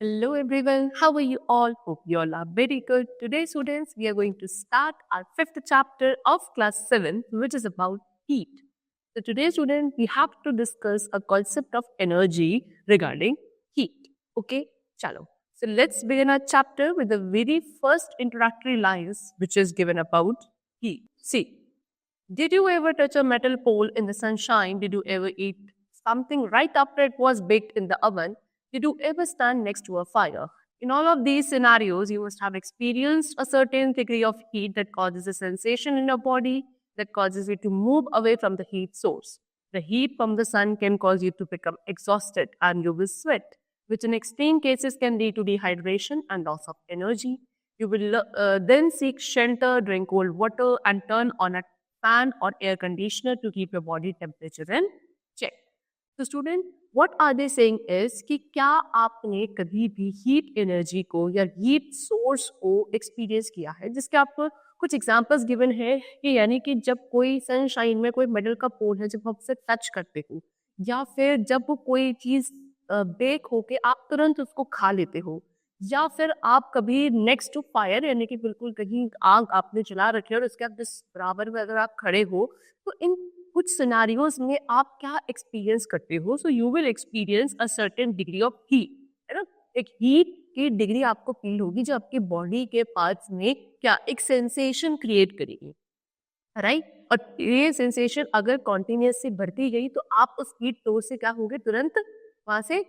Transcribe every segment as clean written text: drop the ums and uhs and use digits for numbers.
Hello everyone, how are you all? Hope you all are very good. Today, students, we are going to start our fifth chapter of class 7, which is about heat. So, today, students, we have to discuss a concept of energy regarding heat. Okay, chalo. So, let's begin our chapter with the very first introductory lines, which is given about heat. See, did you ever touch a metal pole in the sunshine? Did you ever eat something right after it was baked in the oven? Did you ever stand next to a fire? In all of these scenarios, you must have experienced a certain degree of heat that causes a sensation in your body that causes you to move away from the heat source. The heat from the sun can cause you to become exhausted and you will sweat, which in extreme cases can lead to dehydration and loss of energy. You will then seek shelter, drink cold water, and turn on a fan or air conditioner to keep your body temperature in check. तो student what are they saying is कि क्या आपने कभी भी heat energy को या heat source को experience किया है, जिसके आपको कुछ एग्जांपल्स गिवन है कि यानी कि जब कोई सनशाइन में कोई मेटल का पोल है, जब आप उसे टच करते हो या फिर जब वो कोई चीज बेक होके आप तुरंत उसको खा लेते हो, या फिर आप कभी नेक्स्ट टू फायर यानी कि बिल्कुल कहीं आग आपने जला रखी है और उसके आप जिस बराबर में अगर आप खड़े हो, तो इन कुछ सिनारियोज में आप क्या एक्सपीरियंस करते हो? So you will experience a certain degree of heat, है ना? एक हीट की डिग्री आपको फील होगी जो आपकी बॉडी के पार्ट्स में क्या एक सेंसेशन क्रिएट करेगी, राइट? और ये सेंसेशन अगर कॉन्टिन्यूस से बढ़ती गई तो आप उस हीट सोर्स से क्या होगे, तुरंत वहां से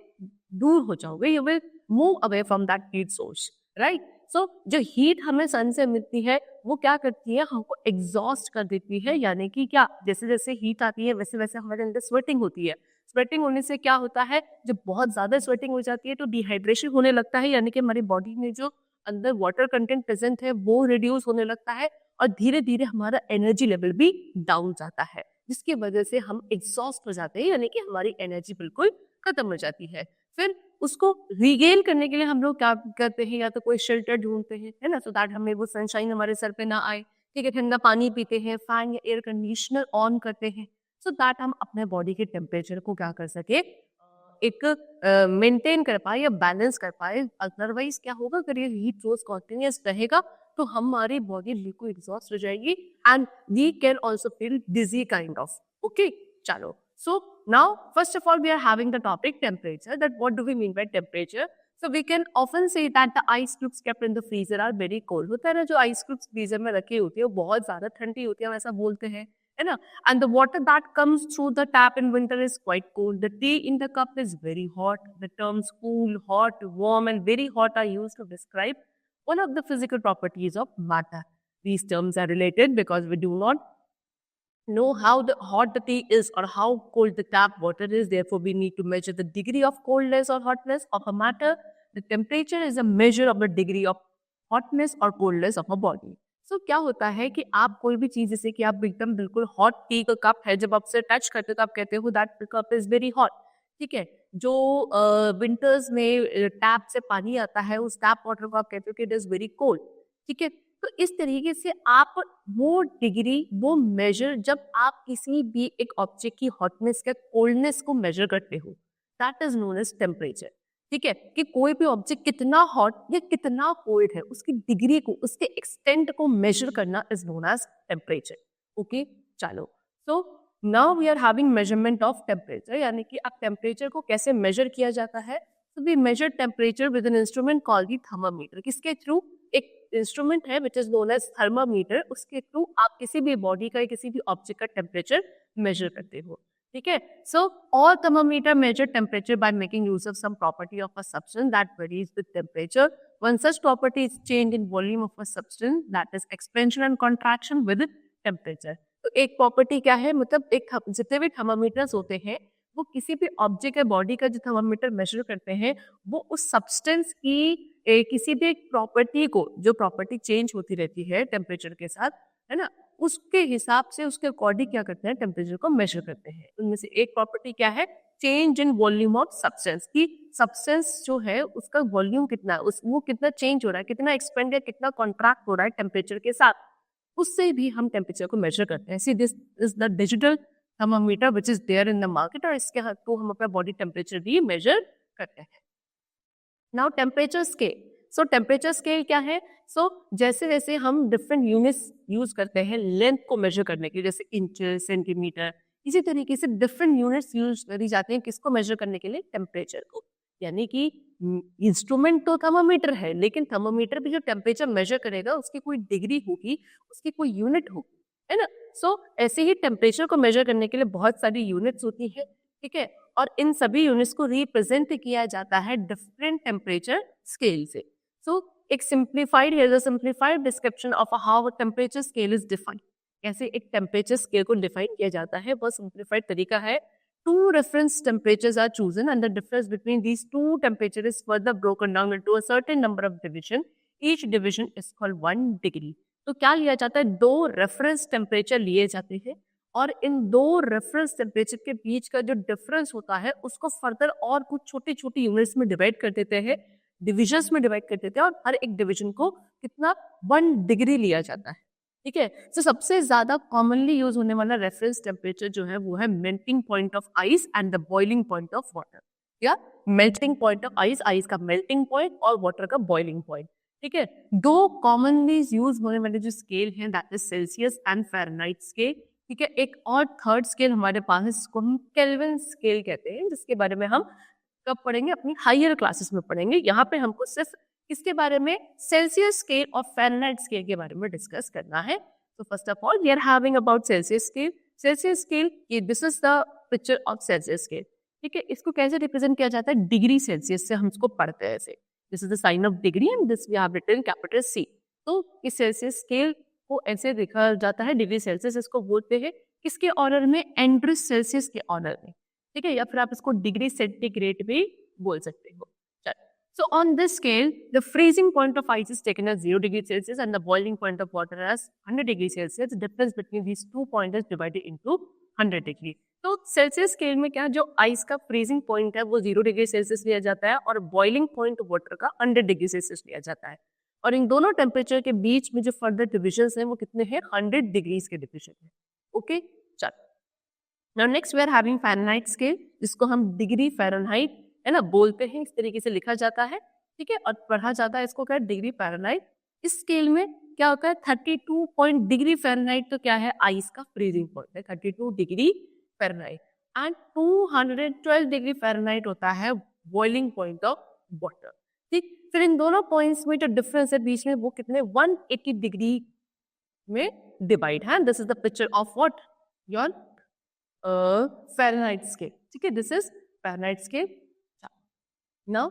दूर हो जाओगे, you will move away from that heat source, right? So जो हीट हमें सन से मिलती है वो क्या करती है, हमको एग्जॉस्ट कर देती है, यानी कि क्या, जैसे जैसे हीट आती है वैसे वैसे हमारे अंदर स्वेटिंग होती है। स्वेटिंग होने से क्या होता है, जब बहुत ज्यादा स्वेटिंग हो जाती है तो डिहाइड्रेशन होने लगता है, यानी कि हमारी बॉडी में जो अंदर वाटर कंटेंट प्रेजेंट है वो रिड्यूस होने लगता है और धीरे धीरे हमारा एनर्जी लेवल भी डाउन जाता है, जिसकी वजह से हम एग्जॉस्ट हो जाते हैं, यानी कि हमारी एनर्जी बिल्कुल खत्म हो जाती है। फिर उसको रीगेन करने के लिए हम लोग क्या करते हैं, या तो कोई शेल्टर ढूंढते हैं, है ना, सो दैट हमें वो सनशाइन हमारे सर पे ना आए। ठीक है, ठंडा पानी पीते हैं, फैन या एयर कंडीशनर ऑन करते हैं, सो दैट हम अपने बॉडी के टेम्परेचर को क्या कर सके, एक मेंटेन कर पाए या बैलेंस कर पाए। अदरवाइज क्या होगा, अगर ये हीट सोर्स कॉन्टिन्यूस रहेगा तो हमारी बॉडी बिल्कुल एग्जॉस्ट हो जाएगी and we can also feel dizzy kind of. Okay, चलो, so now first of all we are having the topic temperature, that what do we mean by temperature. So we can often say that the ice cubes kept in the freezer are very cold. होता है ना, जो ice cubes freezer में रखी होती है वो बहुत ज्यादा ठंडी होती है, हम ऐसा बोलते हैं, है ना? And the water that comes through the tap in winter is quite cold. The tea in the cup is very hot. The terms cool, hot, warm and very hot are used to describe one of the physical properties of matter. These terms are related because we do not know how hot the tea is or how cold the tap water is. Therefore, we need to measure the degree of coldness or hotness of a matter. The temperature is a measure of the degree of hotness or coldness of a body. So, क्या होता है कि आप कोई भी चीज, जैसे कि आप एकदम बिल्कुल हॉट टी का कप है, जब आप उसे टच करते हो तो आप कहते हो that cup is very hot. ठीक है, जो विंटर्स में टैप से पानी आता है उस टैप वाटर को आप कहते हो कि इट इज वेरी कोल्ड। ठीक है, तो इस तरीके से आप वो डिग्री, वो मेजर, जब आप किसी भी एक ऑब्जेक्ट की हॉटनेस या कोल्डनेस को मेजर करते हो, that is known as temperature. ठीक है, कि कोई भी ऑब्जेक्ट कितना हॉट या कितना कोल्ड है, उसकी डिग्री को, उसके एक्सटेंट को मेजर करना is known as temperature. Okay, चलो, so now we are having measurement of temperature, यानी कि अब टेम्परेचर को कैसे मेजर किया जाता है। So we measure temperature with an instrument called the thermometer. किसके थ्रू? एक इंस्ट्रूमेंट है which is known as thermometer, उसके थ्रू आप किसी भी बॉडी का, किसी भी ऑब्जेक्ट का टेम्परेचर मेजर करते हो। ठीक है, so all thermometer measure temperature by making use of some property of a substance that varies with temperature. One such property is change in volume of a substance, that is expansion and contraction with temperature. तो एक property क्या है, मतलब एक जितने भी thermometers होते हैं वो किसी भी ऑब्जेक्ट या बॉडी का जो थर्मामीटर मेजर करते हैं वो उस सब्सटेंस की किसी भी एक प्रॉपर्टी को, जो प्रॉपर्टी चेंज होती रहती है टेम्परेचर के साथ, है ना, उसके हिसाब से, उसके अकॉर्डिंग क्या करते हैं, टेम्परेचर को मेजर करते हैं। उनमें से एक प्रॉपर्टी क्या है, change in volume of substance, की सब्सटेंस जो है उसका वॉल्यूम कितना है, वो कितना चेंज हो रहा है, कितना एक्सपेंड या कितना कॉन्ट्रैक्ट हो रहा है टेम्परेचर के साथ, उससे भी हम टेम्परेचर को मेजर करते हैं। See this is the digital thermometer which is there in the market, और इसके थ्रू हम अपना बॉडी टेम्परेचर भी मेजर करते हैं। Now temperature scale. सो टेम्परेचर स्केल क्या है? सो जैसे जैसे हम डिफरेंट यूनिट्स यूज करते हैं लेंथ को मेजर करने के लिए, जैसे इंचेस, सेंटीमीटर, इसी तरीके से डिफरेंट यूनिट्स यूज करी जाती हैं किसको मेजर करने के लिए? टेम्परेचर को. यानी कि इंस्ट्रूमेंट तो थर्मोमीटर है, लेकिन थर्मोमीटर भी जो टेम्परेचर मेजर करेगा उसकी कोई डिग्री होगी, उसकी कोई यूनिट होगी, है ना. सो ऐसे ही टेम्परेचर को मेजर करने के लिए बहुत सारी यूनिट्स होती है, ठीक है. और इन सभी यूनिट्स को रिप्रेजेंट किया जाता है डिफरेंट टेम्परेचर स्केल से. सो एक simplified description of how temperature scale is defined. कैसे एक टेम्परेचर स्केल को डिफाइन किया जाता है, बहुत सिंप्लीफाइड तरीका है. Two reference temperatures are chosen and the difference between these two temperatures is further broken down into a certain number of division. Each division is called 1 degree. तो क्या लिया जाता है? 2 रेफरेंस टेम्परेचर लिए जाते हैं और इन 2 रेफरेंस टेम्परेचर के बीच का जो डिफरेंस होता है उसको फर्दर और कुछ छोटी छोटी यूनिट्स में डिवाइड कर देते हैं, डिविजन्स में डिवाइड कर देते हैं और हर एक डिवीजन को कितना 1 डिग्री लिया जाता है. ठीक है. तो सबसे ज्यादा कॉमनली यूज होने वाला रेफरेंस टेम्परेचर जो है वो है melting point of ice and the boiling point of water. या melting point of ice, ice का मेल्टिंग पॉइंट और वाटर का बॉइलिंग पॉइंट. ठीक है. 2 कॉमनली यूज होने वाले जो स्केल हैं that is Celsius and Fahrenheit scale. ठीक है. एक और थर्ड स्केल हमारे पास है जिसको हम केल्विन स्केल कहते हैं, जिसके बारे में हम कब पढ़ेंगे? अपनी हायर क्लासेस में पढ़ेंगे. यहाँ पे हमको सिर्फ किसके बारे में? सेल्सियस स्केल और फ़ारेनहाइट स्केल के बारे में डिस्कस करना है. So first of all, we are having about Celsius scale. Celsius scale, ये this is the picture of Celsius scale. ठीक है. इसको कैसे रिप्रेजेंट किया जाता है? डिग्री सेल्सियस से हम इसको पढ़ते हैं ऐसे. This is the sign of degree and this we have written capital C. तो इस सेल्सियस स्केल को ऐसे देखा जाता है, डिग्री सेल्सियस इसको बोलते हैं किसके ऑनर में? एंड्रूस सेल्सियस के ऑनर में. ठीक है. या फिर आप इसको डिग्री सेंटीग्रेड भी बोल सकते हो. So on this scale, the freezing point of ice is taken as 0 degree Celsius and the boiling point of water as 100 degree Celsius. The difference between these 2 points is divided into 100 degree. तो Celsius scale में क्या, जो ice का freezing point है वो 0 degree Celsius लिया जाता है और बॉइलिंग पॉइंट वाटर का 100 डिग्री सेल्सियस लिया जाता है. और इन दोनों टेम्परेचर के बीच में जो फर्दर डिविजन्स हैं वो कितने हैं? 100 डिग्रीज के डिविजन है. ओके. चलो. Now next we are having Fahrenheit scale, जिसको हम डिग्री फ़ारेनहाइट है ना बोलते हैं. इस तरीके से लिखा जाता है. ठीक है. और पढ़ा जाता है इसको क्या? Degree Fahrenheit. इस स्केल में क्या होता है? 32 पॉइंट डिग्री फ़ारेनहाइट तो क्या है? आइस का फ्रीजिंग पॉइंट है 32 degree Fahrenheit. And 212 degree Fahrenheit होता है बॉइलिंग पॉइंट ऑफ वाटर. ठीक. फिर इन दोनों पॉइंट्स में जो डिफरेंस है बीच में वो कितने? 180 डिग्री में डिवाइड है. This is the picture of what? Your Fahrenheit scale. ठीक है. This is Fahrenheit scale. Now,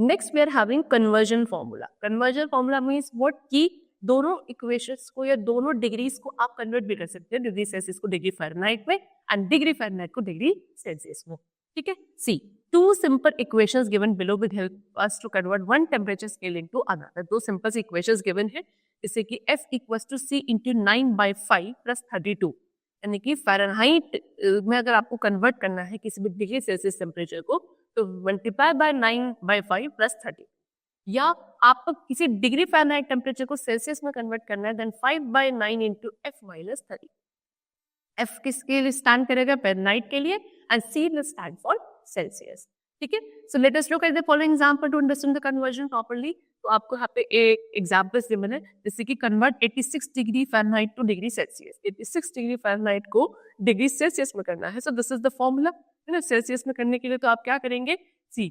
next we are having conversion formula. Conversion formula means what? कि दोनों इक्वेशंस को या दोनों डिग्रीज को आप कन्वर्ट भी कर सकते हैं. डिग्री सेल्सियस को डिग्री फ़ारेनहाइट में एंड डिग्री फ़ारेनहाइट को डिग्री सेल्सियस में. ठीक है. सी 2 simple equations given below will help us to convert one temperature scale into another. 2 simple equations given है, जैसे कि F equals to C into 9/5 plus 32. यानी कि फ़ारेनहाइट में अगर आपको कन्वर्ट करना है किसी भी डिग्री सेल्सियस टेम्परेचर को तो मल्टीप्लाई बाय 9/5 प्लस 30. या आपको किसी डिग्री फ़ारेनहाइट टेम्परेचर को सेल्सियस में कन्वर्ट करना है then 5/9 into F minus 30. F किसके लिए स्टैंड करेगा? फ़ारेनहाइट के लिए and C will stand for Celsius. ठीक है. So let us look at the following example to understand the conversion properly. तो आपको यहाँ पे एक एग्जाम्पल गिवन है, जैसे कि convert 86 degree Fahrenheit two degree Celsius. 86 degree Fahrenheit को डिग्री सेल्सियस में करना है. So this is the formula है ना. सेल्सियस में करने के लिए तो आप क्या करेंगे? सी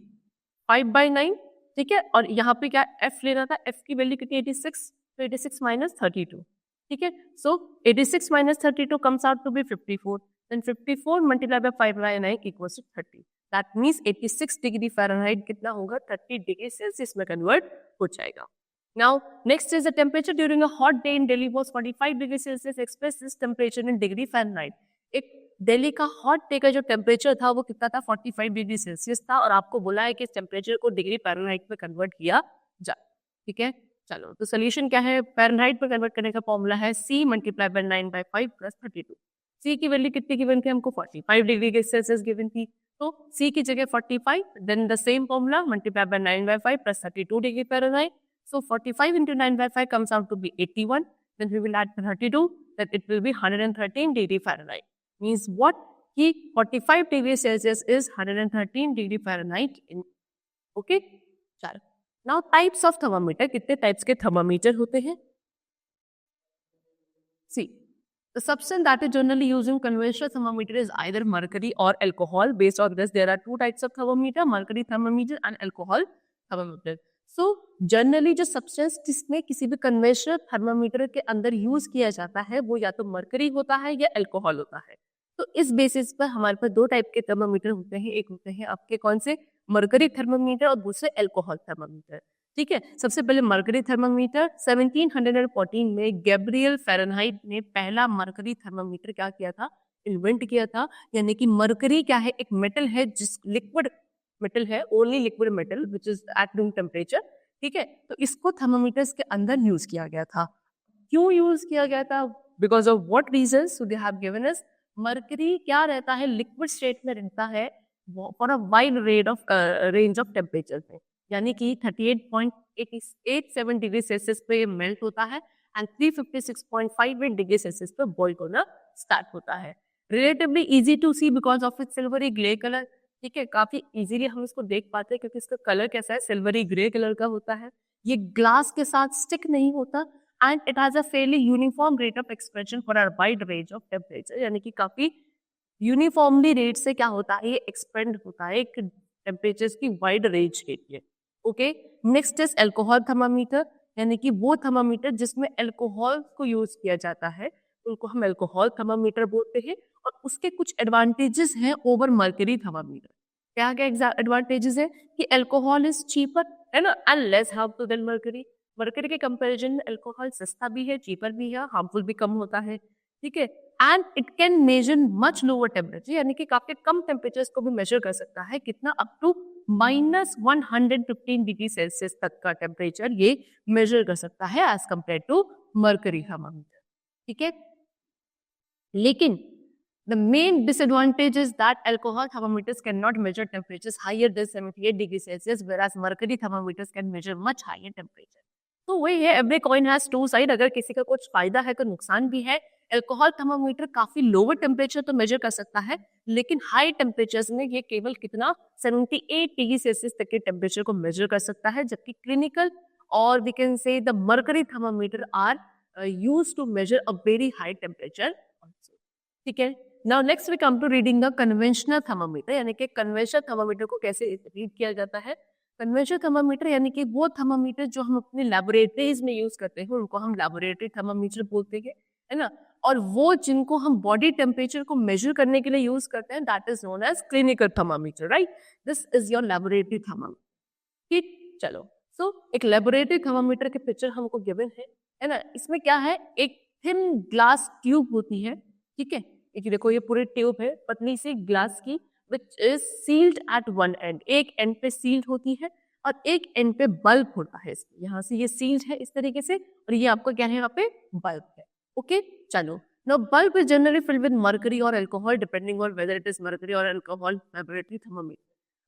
5/9. ठीक है. और यहाँ पे क्या F लेना था? F की वैल्यू कितनी? 86. तो 86 माइनस 32. ठीक है. So 86 minus 32 comes out to be 54. Then 54 multiply by 5/9 equals to 30. That means 86 degree Fahrenheit कितना होगा? 30 डिग्री सेल्सियस में कन्वर्ट हो जाएगा. Now, next is the temperature during a hot day in Delhi was 45 degree Celsius. Express this temperature in degree Fahrenheit. एक दिल्ली का hot day का जो temperature था वो कितना था? 45 डिग्री सेल्सियस था और आपको बोला है कि इस टेम्परेचर को डिग्री फ़ारेनहाइट में कन्वर्ट किया जाए. ठीक है. चलो, तो सोल्यूशन क्या है? फ़ारेनहाइट में कन्वर्ट करने का फॉर्मूला है C multiply by 9/5 plus 32. C की वैल्यू कितनी गिवन थी हमको? 45 डिग्री सेल्सियस गिवन थी. तो C की जगह 45, then the same formula multiply by 9/5 plus 32 degree Fahrenheit. So 45 into 9/5 comes out to be 81. Then we will add 32, then it will be 113 degree Fahrenheit. Means what? कि 45 degree Celsius is 113 degree Fahrenheit in. Okay? चलो. Now types of thermometer, कितने types के thermometer होते हैं? सी, the substance that is generally used in conventional thermometer is either mercury or alcohol. Based on this, there are two types of thermometer: mercury thermometer and alcohol thermometer. So generally जो substance जिसमें किसी भी conventional thermometer के अंदर use किया जाता है वो या तो mercury होता है या alcohol होता है. तो इस बेसिस पर हमारे पास दो टाइप के थर्मामीटर होते हैं. एक होते हैं आपके कौन से? मरकरी थर्मामीटर और दूसरे अल्कोहल थर्मामीटर. ठीक है, सबसे पहले मरकरी थर्मामीटर 1714 में गैब्रियल फ़ारेनहाइट ने पहला मरकरी थर्मामीटर क्या किया था? इन्वेंट किया था. यानी कि मरकरी क्या है? एक मेटल है, जिस लिक्विड मेटल है, only liquid metal which is at room temperature. ठीक है, तो इसको थर्मामीटर्स के अंदर यूज किया गया था. क्यों यूज किया गया था? Because of what reason? So they have given us mercury क्या रहता है? लिक्विड स्टेट में रहता है for a wide range of temperature में. यानी कि 38.87 डिग्री सेल्सियस पे मेल्ट होता है एंड 356.58 डिग्री सेल्सियस पे बॉइल होना स्टार्ट होता है. Relatively easy to see because of it silvery grey colour. ठीक है, काफी इजीली हम इसको देख पाते हैं क्योंकि इसका कलर कैसा है? सिल्वरी ग्रे कलर का होता है. ये ग्लास के साथ स्टिक नहीं होता and it has a fairly uniform rate of expansion for a wide range of temperature. यानी कि काफी यूनिफॉर्मली रेट से क्या होता है? ये एक्सपेंड होता है एक टेम्परेचर की वाइड रेंज के लिए. Okay, next is alcohol thermometer. यानी कि वो थर्मामीटर जिसमें अल्कोहल को यूज किया जाता है उनको हम अल्कोहल थर्मामीटर बोलते हैं. और उसके कुछ एडवांटेजेस हैं ओवर मर्करी थर्मामीटर. क्या क्या एडवांटेजेस है? कि अल्कोहल इज चीपर, है ना, and less harmful than mercury. Mercury के कंपैरिजन में अल्कोहल सस्ता भी है, चीपर भी है, हार्मफुल भी कम होता है. ठीक है, and it can measure much lower temperature. यानी कि काफी कम टेम्परेचर को भी मेजर कर सकता है. कितना? अप टू -115 डिग्री सेल्सियस तक का टेम्परेचर ये मेजर कर सकता है as compare to mercury thermometer. ठीक है, लेकिन the main disadvantage is that alcohol thermometers cannot measure temperatures higher than 78 degrees Celsius, whereas mercury thermometers can measure much higher temperature. तो वही है, every coin has two side. अगर किसी का कुछ फायदा है तो नुकसान भी है. अल्कोहल थर्मामीटर काफी लोअर टेम्परेचर तो मेजर कर सकता है, लेकिन हाई टेम्परेचर्स में ये केवल कितना? 78 डिग्री सेल्सियस तक के टेम्परेचर को मेजर कर सकता है. जबकि क्लिनिकल और we can say the mercury thermometer are used to measure a very high temperature also. ठीक है, now next we come to reading the conventional thermometer. यानी कि कन्वेंशनल थर्मामीटर को कैसे रीड किया जाता है? कन्वेंशनल थर्मामीटर यानी कि वो थर्मामीटर जो हम अपनी लैबोरेटरीज में यूज करते हैं उनको हम लैबोरेटरी थर्मामीटर बोलते हैं, है ना. और वो जिनको हम बॉडी टेम्परेचर को मेजर करने के लिए यूज करते हैं that is known as clinical thermometer. Right, this is your laboratory thermometer. ठीक, चलो. सो एक लैबोरेटरी थर्मामीटर के पिक्चर हमको गिवन है ना. इसमें क्या है? एक थिन ग्लास ट्यूब होती है. ठीक है, ये देखो, ये पूरी ट्यूब है पतली सी ग्लास की which is sealed at one end. एक एंड पे सील्ड होती है और एक एंड पे बल्ब होता है. इसमें यहाँ से ये सील्ड है इस तरीके से और ये आपका क्या है? यहाँ पे बल्ब है. ओके, चलो. Now bulb is generally filled with mercury or alcohol depending on whether it is mercury or alcohol laboratory thermometer.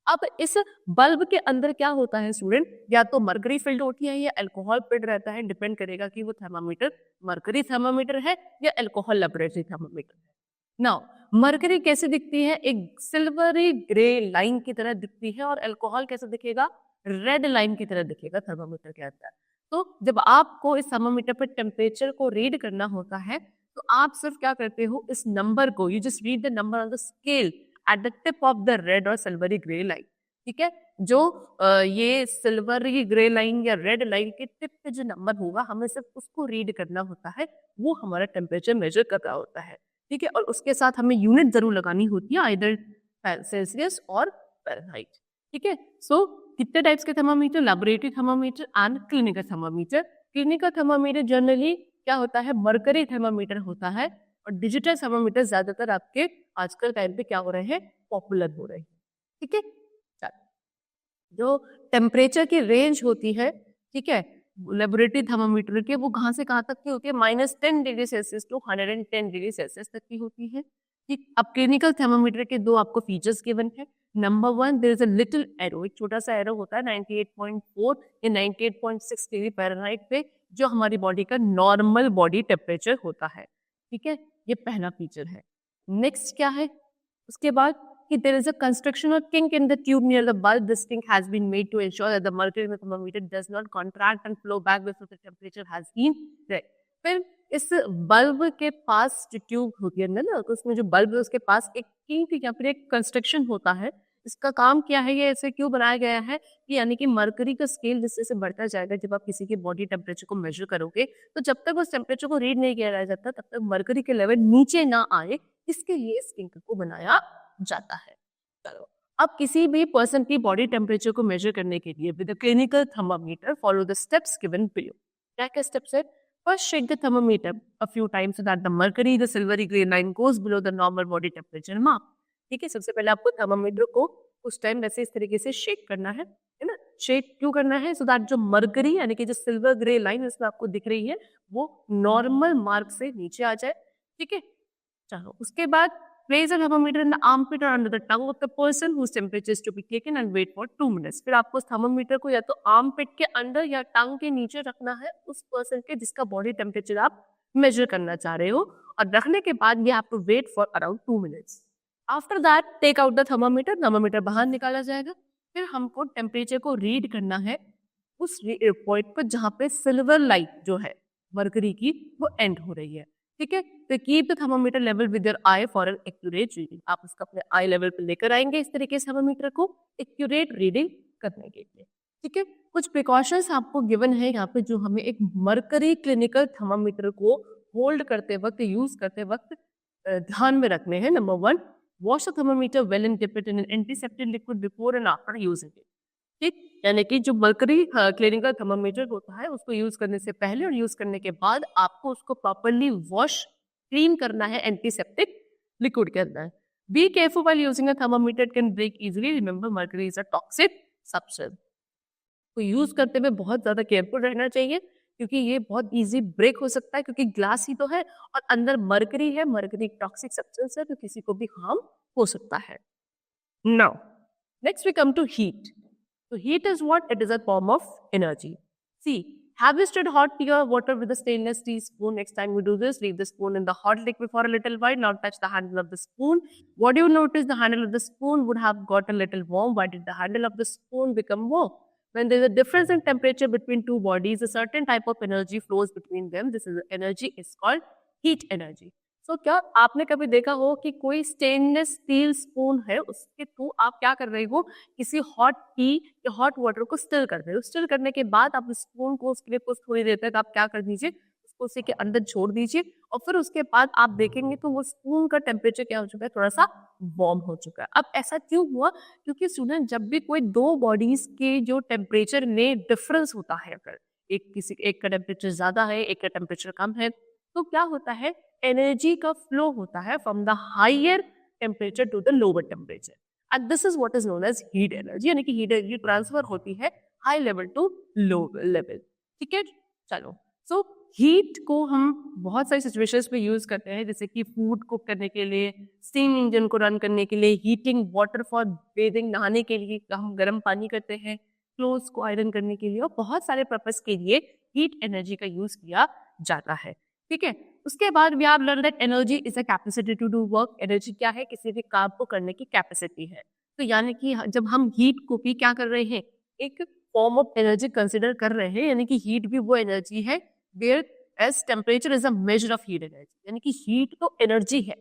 अब इस बल्ब के अंदर क्या होता है स्टूडेंट? या तो मर्करी फिल्ड होती है या अल्कोहल फिल्ड रहता है. डिपेंड करेगा कि वो थर्मामीटर मर्करी थर्मामीटर है या अल्कोहल लेबोरेटरी थर्मामीटर है. नाउ मर्करी कैसे दिखती है? एक सिल्वरी ग्रे लाइन की तरह दिखती है और अल्कोहल कैसे दिखेगा? रेड लाइन की तरह दिखेगा थर्मामीटर के अंदर. तो जब आपको इस थर्मामीटर पर टेम्परेचर को रीड करना होता है तो आप सिर्फ क्या करते हो? इस नंबर को, you just read the number on the scale at the tip of the red और सिल्वरी ग्रे लाइन. ठीक है, जो ये सिल्वरी ग्रे लाइन या रेड लाइन के टिप पे जो नंबर होगा हमें सिर्फ उसको रीड करना होता है. वो हमारा टेम्परेचर मेजर कर रहा होता है. ठीक है, और उसके साथ हमें यूनिट जरूर लगानी होती है, आइदर सेल्सियस और फ़ारेनहाइट. ठीक है, सो कितने टाइप्स के thermometer? Laboratory thermometer and clinical thermometer. Clinical thermometer generally क्या होता है? मर्करी थर्मामीटर होता है और डिजिटल थर्मामीटर ज्यादातर आपके आजकल टाइम पे क्या हो रहे हैं? पॉपुलर हो रहे हैं. ठीक है, जो टेम्परेचर की रेंज होती है, ठीक है, लेबोरेटरी थर्मामीटर के, वो कहाँ से कहाँ तक की होती है? -10 degree Celsius to 110 degree Celsius तक की होती है. ठीक, अब क्लिनिकल थर्मामीटर के दो आपको फीचर्स गिवन है. Number 1, there is a little arrow. एक छोटा सा एरो होता है 98.4 या 98.6 डिग्री फ़ारेनहाइट पे, जो हमारी बॉडी का नॉर्मल बॉडी टेम्परेचर होता है. ठीक है, ये पहला फीचर है. नेक्स्ट क्या है उसके बाद? कि there is a construction or kink in the tube near the bulb. This kink has been made to ensure that the mercury in the thermometer does not contract and flow back before the temperature has been right. फिर इस bulb के पास जो tube होती है ना, तो उसमें जो बल्ब है उसके पास एक किंक या फिर एक कंस्ट्रक्शन होता है. इसका काम क्या है, ये ऐसे क्यों बनाया गया है कि यानी कि मरकरी का स्केल जिससे से बढ़ता जाएगा, जब आप किसी के बॉडी टेम्परेचर को मेजर करोगे तो जब तक उस टेम्परेचर को रीड नहीं किया जाता तब तक मरकरी के लेवल नीचे ना आए, इसके लिए इस किंक को बनाया जाता है. चलो, अब किसी भी पर्सन की बॉडी टेम्परेचर को मेजर करने के लिए with a clinical thermometer follow the steps given below. क्या क्या स्टेप्स है? First, shake the thermometer a few times so that the mercury, the silvery gray line goes below the normal body temperature mark. ठीक है, सबसे पहले आपको thermometer को उस टाइम वैसे इस तरीके से शेक करना है ना. शेक क्यों करना है? सो दैट जो मरकरी यानी कि जो सिल्वर ग्रे लाइन इसमें आपको दिख रही है वो नॉर्मल मार्क से नीचे आ जाए. ठीक है, चलो उसके बाद place a thermometer in the armpit or under the tongue of the person whose temperature is to be taken and wait for 2 minutes. फिर आपको उस थर्मोमीटर को या तो आर्मपिट के अंदर या टंग के नीचे रखना है उस पर्सन के जिसका बॉडी टेम्परेचर आप मेजर करना चाह रहे हो, और रखने के बाद we have to wait for around 2 minutes. After that take out the thermometer. Thermometer बाहर निकाला जाएगा. फिर हमको टेम्परेचर को रीड करना है उस पॉइंट पर जहाँ पे सिल्वर लाइट जो है मरकरी की वो एंड हो रही है. ठीक है, तो keep the thermometer level with your I for an accurate reading. आप उसका अपने आई लेवल पे लेकर आएंगे इस तरीके से थर्मोमीटर को एक्यूरेट रीडिंग करने के लिए. ठीक है, कुछ प्रिकॉशंस आपको गिवन है यहाँ पे जो हमें एक मरकरी क्लिनिकल थर्मोमीटर को होल्ड करते वक्त, यूज करते वक्त ध्यान में रखने हैं. Number 1, wash the thermometer well and dip it in an antiseptic liquid before and after using it. ठीक, यानी कि जो मरकरी क्लिनिकल थर्मोमीटर होता है उसको यूज करने से पहले और यूज करने के बाद आपको उसको प्रॉपरली वॉश, क्लीन करना है, एंटीसेप्टिक लिक्विड के अंदर. Be careful while using a thermometer, it can break easily. Remember mercury is a toxic substance. तो यूज करते हुए बहुत ज्यादा केयरफुल रहना चाहिए क्योंकि ये बहुत इजी ब्रेक हो सकता है, क्योंकि ग्लास ही तो है और अंदर मरकरी है. मरकरी टॉक्सिक सब्सटेंस है तो किसी को भी हार्म हो सकता है. Now next we come to heat. So heat is what? It is a form of energy. See, have you stirred hot tea or water with a stainless steel spoon? Next time you do this, leave the spoon in the hot liquid for a little while. Now touch the handle of the spoon. What do you notice? The handle of the spoon would have got a little warm. Why did the handle of the spoon become warm? When there is a difference in temperature between two bodies, a certain type of energy flows between them. This is energy is called heat energy. तो क्या आपने कभी देखा हो कि कोई stainless steel spoon है, उसके थ्रू आप क्या कर रहे हो, किसी हॉट टी या हॉट वाटर को स्टिर कर रहे हो. स्टिर करने के बाद आप स्पून को उसके लिए कुछ थोड़ी देर तक आप क्या कर दीजिए, उसको उसी के अंदर छोड़ दीजिए और फिर उसके बाद आप देखेंगे तो वो स्पून का टेम्परेचर क्या हो चुका है, थोड़ा सा वार्म हो चुका है. अब ऐसा क्यों हुआ? क्योंकि स्टूडेंट, जब भी कोई दो बॉडीज के जो टेम्परेचर में डिफरेंस होता है, अगर एक का टेम्परेचर ज्यादा है, एक का टेम्परेचर कम है, तो क्या होता है, एनर्जी का फ्लो होता है from the higher temperature to the lower temperature, and this is what is known as heat energy. यानी कि हीट एनर्जी ट्रांसफर होती है high level to low level. ठीक है, चलो. सो हीट को हम बहुत सारी सिचुएशंस पे यूज करते हैं, जैसे कि फूड कुक करने के लिए, स्टीम इंजन को रन करने के लिए, हीटिंग वाटर फॉर बेदिंग, नहाने के लिए हम गर्म पानी करते हैं, क्लोथ्स को आयरन करने के लिए, और बहुत सारे पर्पस के लिए हीट एनर्जी का यूज किया जाता है. ठीक है, उसके बाद we have learn that energy is a capacity to do work. Energy क्या है? किसी भी काम को करने की कैपेसिटी है. तो यानी कि जब हम हीट को भी क्या कर रहे हैं, एक फॉर्म ऑफ एनर्जी कंसिडर कर रहे हैं, यानी कि हीट भी वो एनर्जी है whereas temperature is a measure of heat energy. यानी कि हीट तो एनर्जी है,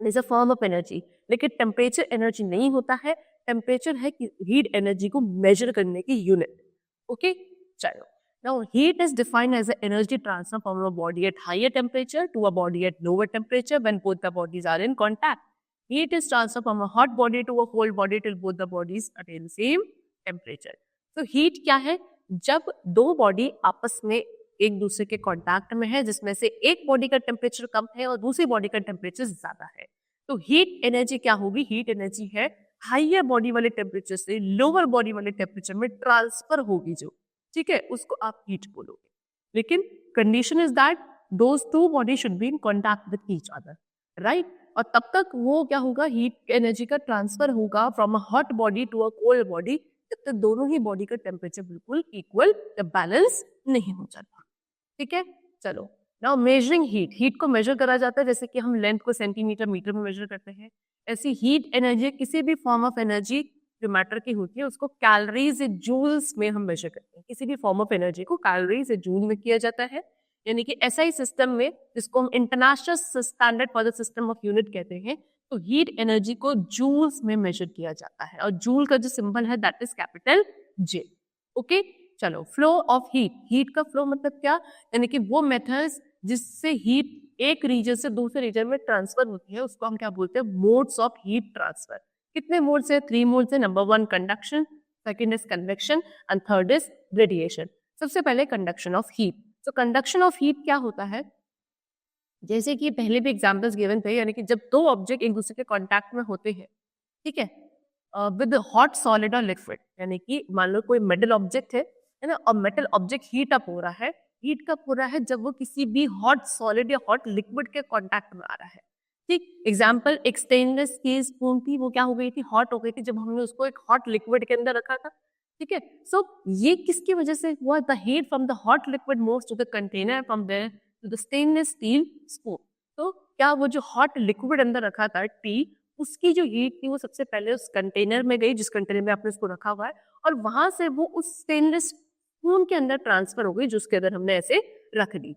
is a form of energy, लेकिन टेम्परेचर एनर्जी नहीं होता है. टेम्परेचर है कि हीट एनर्जी को मेजर करने की यूनिट. ओके, चलो. Now, heat is defined as the energy transfer from a body at higher temperature to a body at lower temperature when both the bodies are in contact. Heat is transferred from a hot body to a cold body till both the bodies attain the same temperature. So, heat क्या है? जब दो body आपस में एक दूसरे के contact में है, जिसमें से एक बॉडी का टेम्परेचर कम है और दूसरी बॉडी का टेम्परेचर ज्यादा है, तो हीट एनर्जी क्या होगी? हीट एनर्जी है हाइयर बॉडी वाले टेम्परेचर से लोअर बॉडी वाले टेम्परेचर में ट्रांसफर होगी जो. ठीक है, उसको आप हीट बोलोगे, लेकिन condition is that those two body should be in contact with each other, right. और तब तक वो क्या होगा, हीट एनर्जी का ट्रांसफर होगा from a hot body to a cold body, जब तक दोनों ही बॉडी का टेम्परेचर बिल्कुल इक्वल या बैलेंस नहीं हो जाता. ठीक है, चलो. Now measuring heat. हीट को मेजर करा जाता है जैसे कि हम लेंथ को सेंटीमीटर मीटर में मेजर करते हैं, ऐसी हीट एनर्जी, किसी भी फॉर्म ऑफ एनर्जी जो मैटर की होती है उसको कैलोरीज या जूल्स में हम मेजर करते हैं। किसी भी फॉर्म ऑफ एनर्जी को कैलोरीज या जूल में किया जाता है, यानी कि एसआई सिस्टम में, जिसको हम international standard for the system of unit कहते हैं, तो हीट एनर्जी को जूल्स में मेजर किया जाता है और जूल का जो सिंबल है that is capital J. Okay, चलो, फ्लो ऑफ हीट, हीट का फ्लो मतलब क्या, यानी कि वो मेथड्स जिससे हीट एक रीजन से दूसरे रीजन में ट्रांसफर होती है उसको हम क्या बोलते हैं, मोड्स ऑफ हीट ट्रांसफर। कितने मोड्स है, 3 मोड्स है। Number 1 conduction, second is convection and third is radiation. सबसे पहले कंडक्शन ऑफ हीट। तो कंडक्शन ऑफ हीट क्या होता है, जैसे कि पहले भी एग्जांपल्स गिवन थे, यानी कि जब दो ऑब्जेक्ट एक दूसरे के कांटेक्ट में होते हैं, ठीक है, विद हॉट सॉलिड और लिक्विड, यानी कि मान लो कोई मेटल ऑब्जेक्ट है ना, और मेटल ऑब्जेक्ट हीट अप हो रहा है, हीट कब हो रहा है, जब वो किसी भी हॉट सॉलिड या हॉट लिक्विड के कांटेक्ट में आ रहा है। ठीक, एग्जांपल, एक स्टेनलेस की स्पून थी, वो क्या हो गई थी, हॉट हो गई थी जब हमने उसको एक हॉट लिक्विड के अंदर रखा था। ठीक है, सो ये किसकी वजह से हुआ, the heat from the hot liquid moves to the container from there to the stainless steel spoon. तो क्या वो जो हॉट लिक्विड अंदर रखा था टी, उसकी जो हीट थी वो सबसे पहले उस कंटेनर में गई, जिस कंटेनर में आपने उसको रखा हुआ है, और वहां से वो उस स्टेनलेस स्पून के अंदर ट्रांसफर हो गई जिसके अंदर हमने ऐसे रख दी।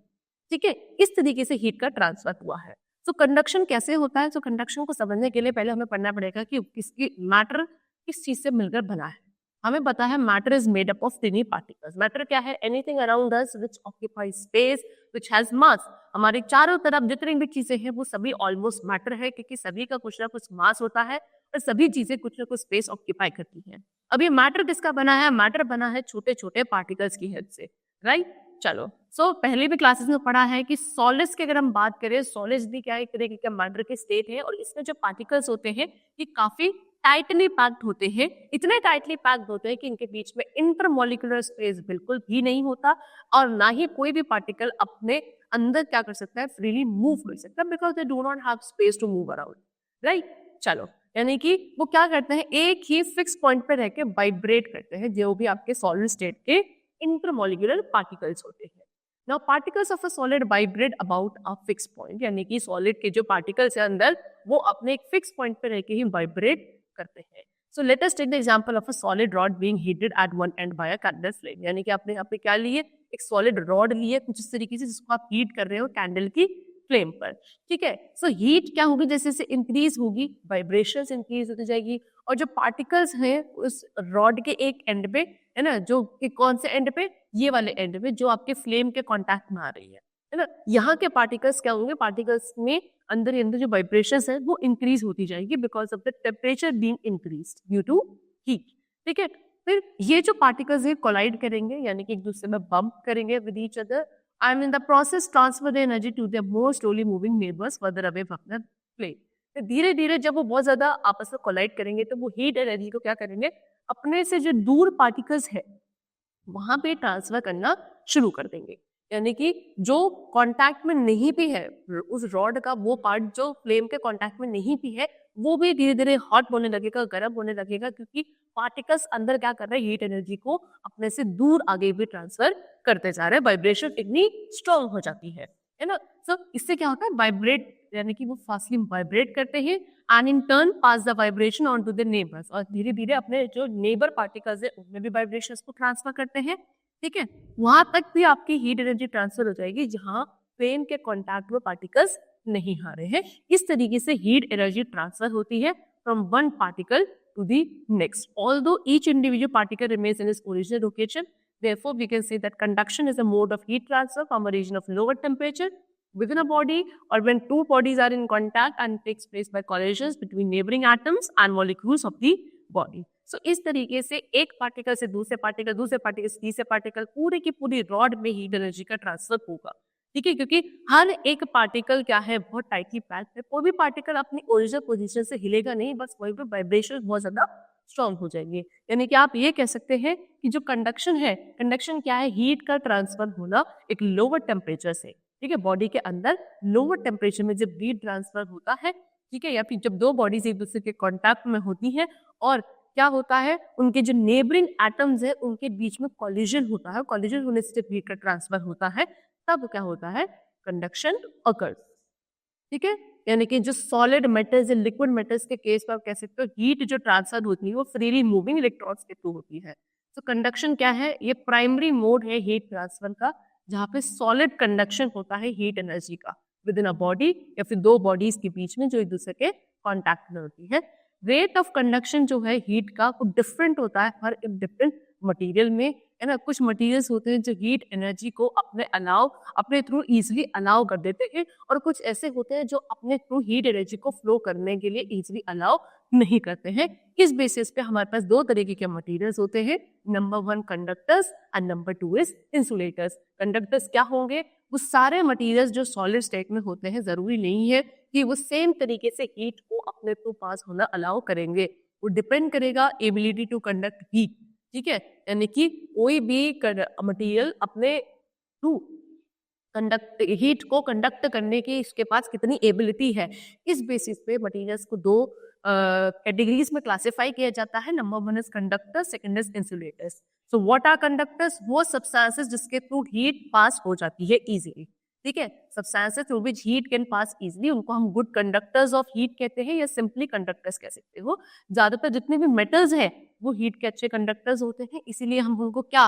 ठीक है, इस तरीके से हीट का ट्रांसफर हुआ है। तो कंडक्शन कैसे होता है, तो कंडक्शन को समझने के लिए पहले हमें पढ़ना पड़ेगा कि किसकी मैटर किस चीज से मिलकर बना है। हमें पता है matter is made up of टिनी particles. Matter क्या है, anything around us which occupy space which has मास। हमारे चारों तरफ जितनी भी चीजें हैं वो सभी ऑलमोस्ट मैटर है, क्योंकि सभी का कुछ ना कुछ मास होता है और सभी चीजें कुछ ना कुछ स्पेस ऑक्यूपाई करती हैं। अब ये मैटर किसका बना है, मैटर बना है छोटे छोटे पार्टिकल्स की हेल्प से, राइट। चलो, सो पहले भी क्लासेस में पढ़ा है कि सॉलिड्स की अगर हम बात करें, सॉलिड्स भी क्या एक तरीके का मैटर के स्टेट है, और इसमें जो पार्टिकल्स होते हैं ये काफी टाइटली पैक्ड होते हैं। इतने टाइटली पैक्ड होते हैं कि इनके बीच में इंटरमोलिकुलर स्पेस बिल्कुल भी नहीं होता, और ना ही कोई भी पार्टिकल अपने अंदर क्या कर सकता है, फ्रीली मूव कर सकता है, because they do not have space to move around, right. चलो, यानी कि वो क्या करते हैं, एक ही फिक्स पॉइंट पे रह के वाइब्रेट करते हैं, जो भी आपके सॉलिड स्टेट के इंटरमोलिकुलर पार्टिकल्स होते हैं। Now particles of a solid vibrate about a fix point, यानी कि सॉलिड के जो पार्टिकल्स है अंदर वो अपने एक फिक्स पॉइंट पे रह के ही वाइब्रेट करते हैं। So let us take the example of a solid rod being heated at one end by a candle flame, यानी कि आपने यहाँ पे क्या लिए, एक सॉलिड रॉड लिए कुछ इस तरीके से जिसको आप हीट कर रहे हो कैंडल की फ्लेम पर। ठीक है, सो हीट क्या होगी, जैसे जैसे इंक्रीज होगी वाइब्रेशंस इंक्रीज होती जाएगी, और जो पार्टिकल्स हैं उस रॉड के एक एंड पे, है ना, जो कि कौन से एंड पे, ये वाले एंड पे जो आपके फ्लेम के कांटेक्ट में आ रही है ना, यहाँ के पार्टिकल्स क्या होंगे, पार्टिकल्स में अंदर ही अंदर जो वाइब्रेशंस है वो इंक्रीज होती जाएगी because of the temperature being increased due to heat. ठीक है, फिर ये जो पार्टिकल्स है कोलाइड करेंगे, यानी कि एक दूसरे में बम्प करेंगे with each other, and in the process transfer the energy to their more slowly moving neighbors further away from the flame। तो धीरे धीरे जब वो बहुत ज्यादा आपस में कोलाइड करेंगे तो वो हीट एनर्जी को क्या करेंगे, अपने से जो दूर पार्टिकल्स है वहां पे ट्रांसफर करना शुरू कर देंगे। यानी कि जो कांटेक्ट में नहीं भी है, उस रॉड का वो पार्ट जो फ्लेम के कांटेक्ट में नहीं भी है, वो भी धीरे धीरे हॉट होने लगेगा, गर्म होने लगेगा, क्योंकि पार्टिकल्स अंदर क्या कर रहे हैं, हीट एनर्जी को अपने से दूर आगे भी ट्रांसफर करते जा रहे हैं। वाइब्रेशन इतनी स्ट्रॉन्ग हो जाती है ना। सो इससे क्या होता है, वाइब्रेट, यानी कि वो फास्टली वाइब्रेट करते हैं and in turn pass the vibration on to the neighbours, और धीरे धीरे अपने जो नेबर पार्टिकल्स है उनमें भी वाइब्रेशन को ट्रांसफर करते हैं। ठीक है, वहां तक भी आपकी हीट एनर्जी ट्रांसफर हो जाएगी जहां फ्लेम के कॉन्टैक्ट में पार्टिकल्स नहीं आ रहे हैं। इस तरीके से हीट एनर्जी ट्रांसफर होती है from one particle to the next. Although each individual particle remains in its original location, therefore we can say that conduction is a mode of heat transfer from a region of lower temperature within a body, or when two bodies are in contact and takes place by collisions between neighboring atoms and molecules of the body. So इस तरीके से एक particle से दूसरे particle से तीसरे particle, पूरे की पूरी रॉड में हीट एनर्जी का ट्रांसफर होगा। ठीक है, क्योंकि हर एक पार्टिकल क्या है, बहुत टाइटली पैक्ड है, कोई भी पार्टिकल अपनी ओरिजिनल पोजीशन से हिलेगा नहीं, बस वही पे वाइब्रेशन बहुत ज्यादा स्ट्रॉन्ग हो जाएंगे। यानी कि आप ये कह सकते हैं कि जो कंडक्शन है, कंडक्शन क्या है, हीट का ट्रांसफर होना एक लोअर टेम्परेचर से, ठीक है, बॉडी के अंदर लोअर टेम्परेचर में जब हीट ट्रांसफर होता है, ठीक है, या फिर जब दो बॉडीज एक दूसरे के कॉन्टैक्ट में होती हैं और क्या होता है, उनके जो नेबरिंग एटम्स है उनके बीच में कॉलिजन होता है, कॉलिजन होने से जब हीट का ट्रांसफर होता है तब क्या होता है, कंडक्शन अकर्स। ठीक है, यानी कि जो सॉलिड मेटल्स या लिक्विड मेटल्स के केस में आप कह सकते हो हीट जो ट्रांसफर होती है वो फ्रीली मूविंग इलेक्ट्रॉन्स के थ्रू होती है। तो कंडक्शन क्या है, ये प्राइमरी मोड है हीट ट्रांसफर का, जहाँ पे सॉलिड कंडक्शन होता है हीट एनर्जी का विद इन अ बॉडी या फिर दो बॉडीज के बीच में जो एक दूसरे के कॉन्टैक्ट में होती है। रेट ऑफ कंडक्शन जो है हीट का वो डिफरेंट होता है हर एक डिफरेंट मटेरियल में, है ना। कुछ मटेरियल्स होते हैं जो हीट एनर्जी को अपने थ्रू इजिली अलाउ कर देते हैं, और कुछ ऐसे होते हैं जो अपने थ्रू हीट एनर्जी को फ्लो करने के लिए इजिली अलाउ नहीं करते हैं। इस बेसिस पे हमारे पास दो तरीके के मटेरियल्स होते हैं, number 1 conductors and number 2 is insulators. Conductors क्या होंगे, वो सारे मटेरियल्स जो सॉलिड स्टेट में होते हैं, जरूरी नहीं है कि वो सेम तरीके से हीट को अपने थ्रू पास होना अलाउ करेंगे। वो डिपेंड करेगा एबिलिटी टू कंडक्ट हीट, ठीक है। यानी कि कोई भी मटेरियल अपने थ्रू हीट को कंडक्ट करने की इसके पास कितनी एबिलिटी है, इस बेसिस पे मटेरियल्स को दो कैटेगरीज में क्लासिफाई किया जाता है। Number 1 is conductor, second is insulators. So what are conductors, वो सब्सटेंसेस जिसके थ्रू हीट पास हो जाती है इजीली, ठीक है। Substances through which heat can pass easily, उनको हम गुड कंडक्टर्स ऑफ हीट कहते हैं या सिंपली कंडक्टर्स कह सकते हो। ज्यादातर जितने भी मेटल्स हैं वो हीट के अच्छे कंडक्टर्स होते हैं, इसीलिए हम उनको क्या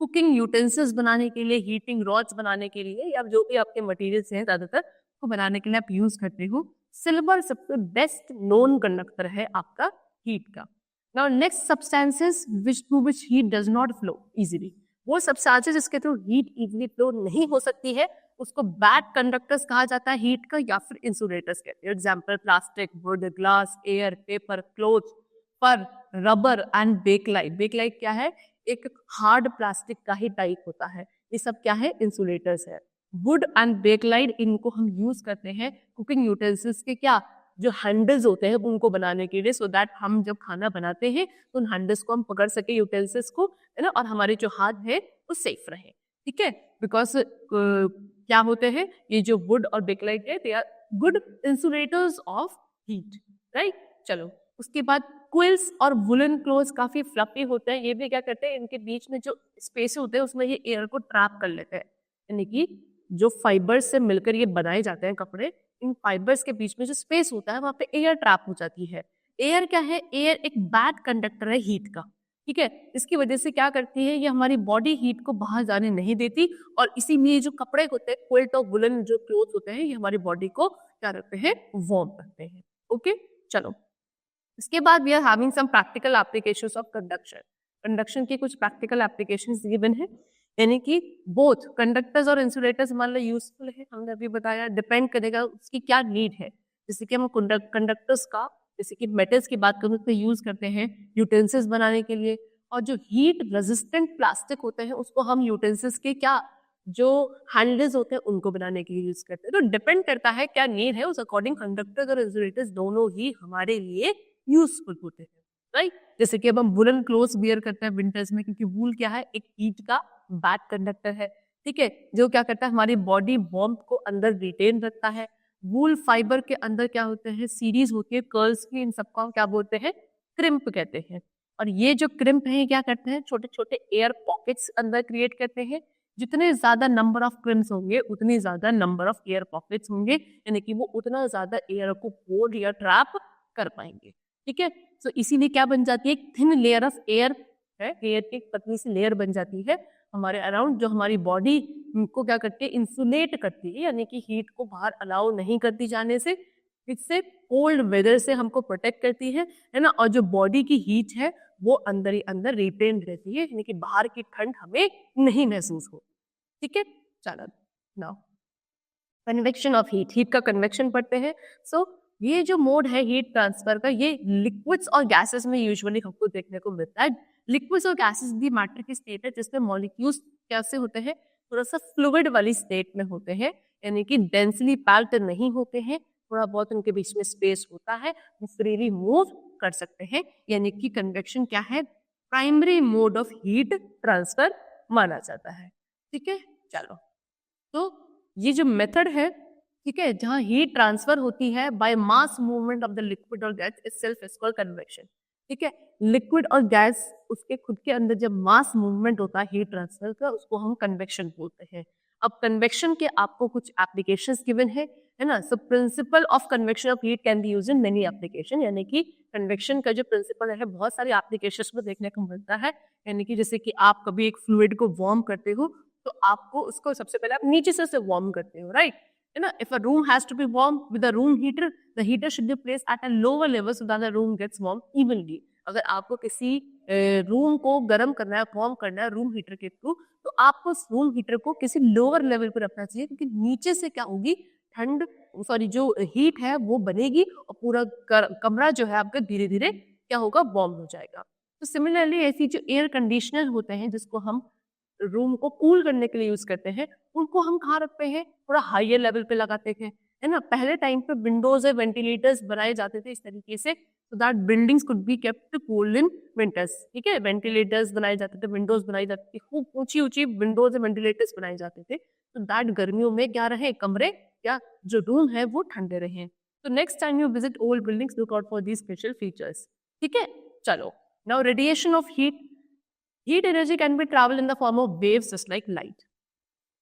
कुकिंग यूटेंसिल्स बनाने के लिए, हीटिंग रॉड्स बनाने के लिए, या जो भी आपके मटेरियल्स हैं ज्यादातर को बनाने के लिए आप यूज करते हो। सिल्वर सबसे बेस्ट नोन कंडक्टर है आपका हीट का। Now next substances which through which heat does not flow easily, वो सब्सटेंसेस जिसके थ्रू हीट इजीली फ्लो नहीं हो सकती है उसको बैड कंडक्टर्स कहा जाता है हीट का, या फिर इंसुलेटर्स कहते हैं। Example plastic, wood, glass, air, paper, cloth, fur, rubber and Bakelite. Bakelite क्या है, एक हार्ड प्लास्टिक का ही टाइप होता है। ये सब क्या है, इंसुलेटर्स है। वुड एंड बेकलाइट इनको हम यूज करते हैं कुकिंग यूटेंसिल्स के क्या जो हैंडल्स होते हैं उनको बनाने के लिए, सो दैट हम जब खाना बनाते हैं तो उन हैंडल्स को हम पकड़ सके यूटेंसिल्स को, है ना, और हमारे जो हाथ है वो सेफ रहे, ठीक है। बिकॉज क्या होते हैं ये जो वुड और बेकलाइट है, they are good insulators of heat, right. चलो उसके बाद क्विल्स और वुलन क्लोथ्स काफी फ्लफी होते हैं। ये भी क्या करते हैं, इनके बीच में जो स्पेस होते हैं उसमें ये एयर को ट्रैप कर लेते हैं। यानी कि जो फाइबर्स से मिलकर ये बनाए जाते हैं कपड़े, इन फाइबर्स के बीच में जो स्पेस होता है वहां पे एयर ट्रैप हो जाती है। एयर क्या है, एयर एक बैड कंडक्टर है हीट का, ठीक है। इसकी वजह से क्या करती है, ये हमारी बॉडी हीट को बाहर जाने नहीं देती, और इसीलिए जो कपड़े होते हैं क्विल्ट और वुलन जो क्लोथ होते हैं, ये हमारी बॉडी को क्या रखते हैं, वार्म रखते हैं। ओके, चलो इसके बाद we are having some practical applications of conduction. Conduction की कुछ प्रैक्टिकल एप्लीकेशंस गिवन है, यानी कि बोथ कंडक्टर्स और इंसुलेटर्स हमारे लिए यूजफुल है, हमने अभी बताया। डिपेंड करेगा उसकी क्या नीड है, जैसे कि हम कंडक्टर्स का, जैसे कि मेटल्स की बात करूँ तो यूज करते हैं यूटेंसिल्स बनाने के लिए, और जो हीट रेजिस्टेंट प्लास्टिक होते हैं उसको हम यूटेंसिल्स के क्या जो हैंडल्स होते हैं उनको बनाने के लिए यूज करते हैं। तो डिपेंड करता है क्या नीड है, उस अकॉर्डिंग कंडक्टर्स और इंसुलेटर्स दोनों ही हमारे लिए यूजफुल होते हैं, राइट। जैसे कि अब हम वुलन क्लोथ्स वियर करते हैं विंटर्स में, क्योंकि वूल क्या है, एक हीट का बैड कंडक्टर है, ठीक है, जो क्या करता है हमारी बॉडी वार्मथ को अंदर रिटेन रखता है। वूल फाइबर के अंदर क्या होते हैं, सीरीज होती है कर्ल्स की, इन सबको क्या बोलते हैं, क्रिम्प कहते हैं। और ये जो क्रिम्प है क्या करते हैं, छोटे छोटे एयर पॉकेट्स अंदर क्रिएट करते हैं। जितने ज्यादा नंबर ऑफ क्रिम्स होंगे उतनी ज्यादा नंबर ऑफ एयर पॉकेट्स होंगे, यानी कि वो उतना ज्यादा एयर को होल्ड या ट्रैप कर पाएंगे, ठीक है। तो इसीलिए क्या बन जाती है, एक थिन लेयर ऑफ एयर है, एयर की एक पतली सी लेयर बन जाती है हमारे अराउंड, जो हमारी बॉडी को क्या करती है, इंसुलेट करती है, यानी कि हीट को बाहर अलाउ नहीं करती जाने से। इससे कोल्ड वेदर से हमको प्रोटेक्ट करती है ना। और जो बॉडी की हीट है वो अंदर ही अंदर रिटेन रहती है, यानी कि बाहर की ठंड हमें नहीं महसूस हो, ठीक है। चलो now convection of heat, heat का कन्वेक्शन पढ़ते हैं। सो ये जो मोड है हीट ट्रांसफर का, ये लिक्विड्स और गैसेस में यूजुअली हमको देखने को मिलता है। लिक्विड्स और गैसेस भी मैटर की स्टेट है जिसमें मॉलिक्यूल्स कैसे होते हैं, थोड़ा सा फ्लूइड वाली स्टेट में होते हैं, यानी कि डेंसली पैक्ड नहीं होते हैं, थोड़ा बहुत उनके बीच में स्पेस होता है, वो फ्रीली मूव कर सकते हैं। यानी कि कन्वेक्शन क्या है, primary mode of heat transfer माना जाता है, ठीक है। चलो तो ये जो मेथड है, ठीक है, जहां हीट ट्रांसफर होती है by mass movement of the liquid और gas itself is called convection, ठीक है। लिक्विड और गैस उसके खुद के अंदर जब मास मूवमेंट होता है हीट ट्रांसफर का, उसको हम कन्वेक्शन बोलते हैं। अब कन्वेक्शन के आपको कुछ एप्लीकेशंस गिवन है, है ना। So principle of convection of heat can be used in many application, यानी कि कन्वेक्शन का जो प्रिंसिपल है बहुत सारी एप्लीकेशंस में देखने को मिलता है। यानी कि जैसे कि आप कभी एक फ्लूइड को वार्म करते हो तो आपको उसको सबसे पहले आप नीचे से वार्म करते हो, राइट, है ना। If a room has to be warm with a room heater, the heater should be placed at a lower level so that the room gets warm evenly. अगर आपको किसी रूम को गर्म करना है, वार्म करना है रूम हीटर के थ्रू, तो आपको उस रूम हीटर को किसी लोअर लेवल पर रखना चाहिए, क्योंकि नीचे से क्या होगी, ठंड सॉरी जो हीट है वो बनेगी और पूरा कमरा जो है आपका धीरे धीरे क्या होगा, वार्म हो जाएगा। तो सिमिलरली ऐसी जो एयर कंडीशनर होते हैं जिसको हम रूम को कूल करने के लिए यूज करते हैं, उनको हम कहाँ रखते हैं, थोड़ा हाइयर लेवल पे लगाते हैं, है ना। पहले टाइम पे विंडोज और वेंटिलेटर्स बनाए जाते थे इस तरीके से, so that buildings could be kept cool in winters, ठीक है। वेंटिलेटर्स बनाए जाते थे, विंडोज बनाई जाती थी, खूब ऊंची ऊंची विंडोज और वेंटिलेटर्स बनाए जाते थे, तो दैट गर्मियों में क्या रहे, कमरे या जो रूम है वो ठंडे रहे। तो next time you visit old buildings, look out for these special features, ठीक है। चलो, now radiation of heat. Heat energy can be travel in the form of waves just like light.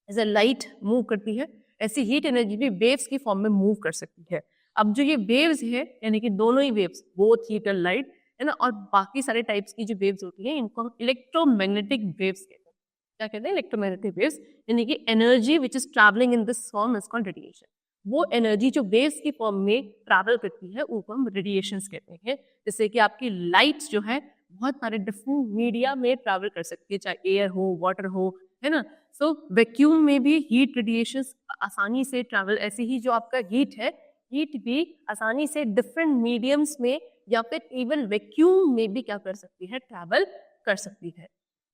जैसे लाइट मूव करती है, ऐसी heat energy भी waves की form में मूव कर सकती है। अब जो ये वेव्स है, यानी कि दोनों ही वेव्स, बोथ हीट और लाइट, है ना, और बाकी सारे टाइप्स की जो वेव्स होती हैं, इनको हम इलेक्ट्रोमैग्नेटिक वेव्स कहते हैं। क्या कहते हैं, इलेक्ट्रोमैग्नेटिक वेव्स, यानी कि energy which is travelling in this form is called radiation. वो एनर्जी जो वेव्स की फॉर्म में ट्रैवल करती है उनको हम रेडिएशंस कहते हैं। जैसे कि आपकी लाइट जो है बहुत सारे डिफरेंट मीडिया में ट्रैवल कर सकती है, चाहे एयर हो, वाटर हो, है ना। सो वैक्यूम में भी हीट रेडिएशंस आसानी से ट्रैवल, ऐसे ही जो आपका हीट है, हीट भी आसानी से डिफरेंट मीडियम्स में या फिर इवन वैक्यूम में भी क्या कर सकती है, ट्रैवल कर सकती है।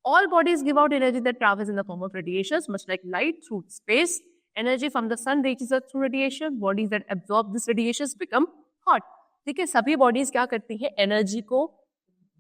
All bodies give out energy that travels in the form of radiations, much like light through space. Energy from the sun reaches us through radiation. Bodies that absorb this radiations become hot. ठीक है, सभी bodies क्या करती हैं, energy को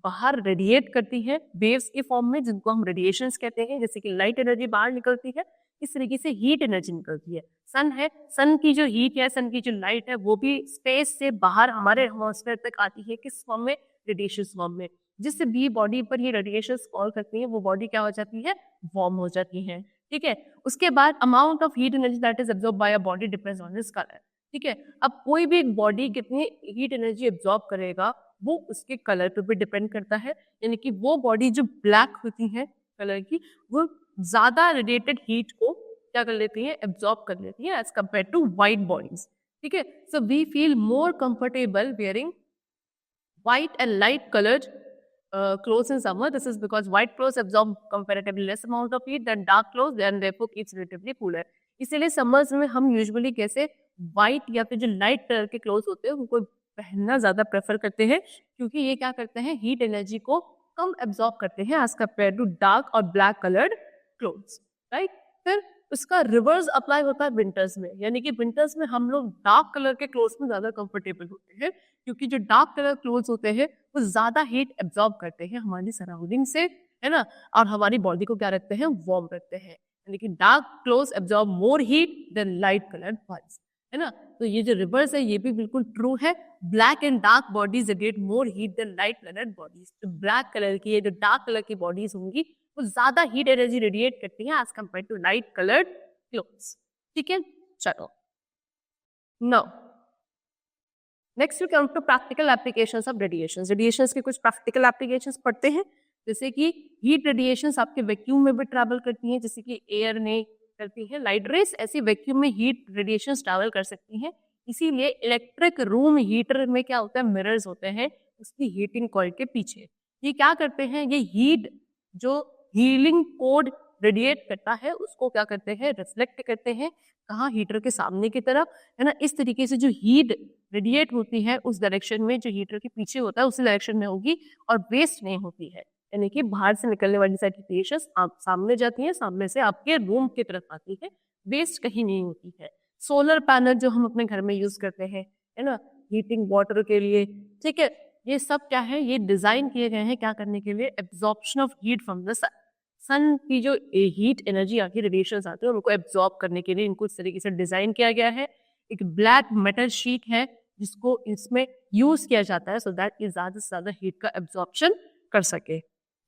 बाहर radiate करती है वेव्स के फॉर्म में, जिनको हम रेडिएशंस कहते हैं। जैसे कि लाइट एनर्जी बाहर निकलती है, इस तरीके से हीट एनर्जी निकलती है। सन है, सन की जो हीट है, सन की जो लाइट है, वो भी स्पेस से बाहर हमारे एटमॉस्फेयर तक आती है, किस फॉर्म में, रेडिएशन फॉर्म में। जिससे भी बॉडी पर ये रेडिएशंस कॉल करती है, वो बॉडी क्या हो जाती है, वार्म हो जाती है, ठीक है। उसके बाद amount of heat energy that is absorb by a body depends on its colour, ठीक है। अब कोई भी एक बॉडी कितनी हीट एनर्जी एब्जॉर्ब करेगा वो उसके कलर पे भी डिपेंड करता है। यानी कि वो बॉडी जो ब्लैक होती है कलर की, वो ज्यादा रेडिएटेड हीट को क्या कर लेती है, एब्जॉर्ब कर लेती है as compare to white bodies, ठीक है। So we feel more comfortable wearing white and light colored clothes in summer. This is because white clothes absorb comparatively less amount of heat than dark clothes and therefore keeps relatively cooler. इसीलिए summers में हम usually कैसे white या फिर जो light colour के clothes होते हैं उनको पहनना ज्यादा प्रेफर करते हैं, क्योंकि ये क्या करते हैं, हीट एनर्जी को कम एब्जॉर्ब करते हैं एज कम्पेयर टू डार्क और ब्लैक कलर्ड क्लोथ्स, राइट। फिर उसका रिवर्स अप्लाई होता है विंटर्स में, यानी कि विंटर्स में हम लोग डार्क कलर के क्लोथ्स में ज्यादा कंफर्टेबल होते हैं, क्योंकि जो डार्क कलर क्लोथ्स होते हैं वो ज्यादा हीट एब्जॉर्ब करते हैं हमारी सराउंडिंग से, है ना, और हमारी बॉडी को क्या रखते हैं, वार्म रखते हैं। यानी कि dark clothes absorb more heat than light coloured ones, है ना। तो ये जो रिवर्स है ये भी बिल्कुल ट्रू है। Black and dark bodies radiate more heat than light coloured bodies. तो ब्लैक कलर की, ये जो डार्क कलर की बॉडीज होंगी वो ज्यादा हीट एनर्जी रेडिएट करती हैं as compare to light coloured clothes, ठीक है। चलो, now next we come to practical applications of radiations. Radiations के कुछ प्रैक्टिकल एप्लीकेशंस पढ़ते हैं, जैसे कि हीट रेडिएशंस आपके वैक्यूम में भी ट्रैवल करती हैं, जैसे कि एयर में करती है। लाइट रेस ऐसी वैक्यूम में हीट रेडिएशंस ट्रैवल कर सकती हैं, इसीलिए इलेक्ट्रिक रूम हीटर में क्या होता है, मिरर्स होते हैं उसकी हीटिंग कॉइल के पीछे। ये क्या करते हैं, ये हीट जो हीलिंग कोड रेडिएट करता है उसको क्या करते हैं, रिफ्लेक्ट करते हैं, कहाँ, हीटर के सामने की तरफ, है ना। इस तरीके से जो हीट रेडिएट होती है उस डायरेक्शन में, जो हीटर के पीछे होता है उसी डायरेक्शन में होगी और वेस्ट नहीं होती है। यानी कि बाहर से निकलने वाली सारी रेडिएशंस आप सामने जाती है, सामने से आपके रूम की तरफ आती है, वेस्ट कहीं नहीं होती है। सोलर पैनल जो हम अपने घर में यूज करते हैं, है ना, हीटिंग वाटर के लिए, ठीक है, ये सब क्या है, ये डिजाइन किए गए हैं क्या करने के लिए, absorption of heat from the sun. Sun की जो हीट एनर्जी आती है, रेडिएशंस आते हैं, उनको एब्जॉर्ब करने के लिए इनको इस तरीके से डिजाइन किया गया है। एक ब्लैक मेटल शीट है जिसको इसमें यूज किया जाता है सो दैट ये ज्यादा से ज्यादा हीट का एब्जॉर्प्शन कर सके।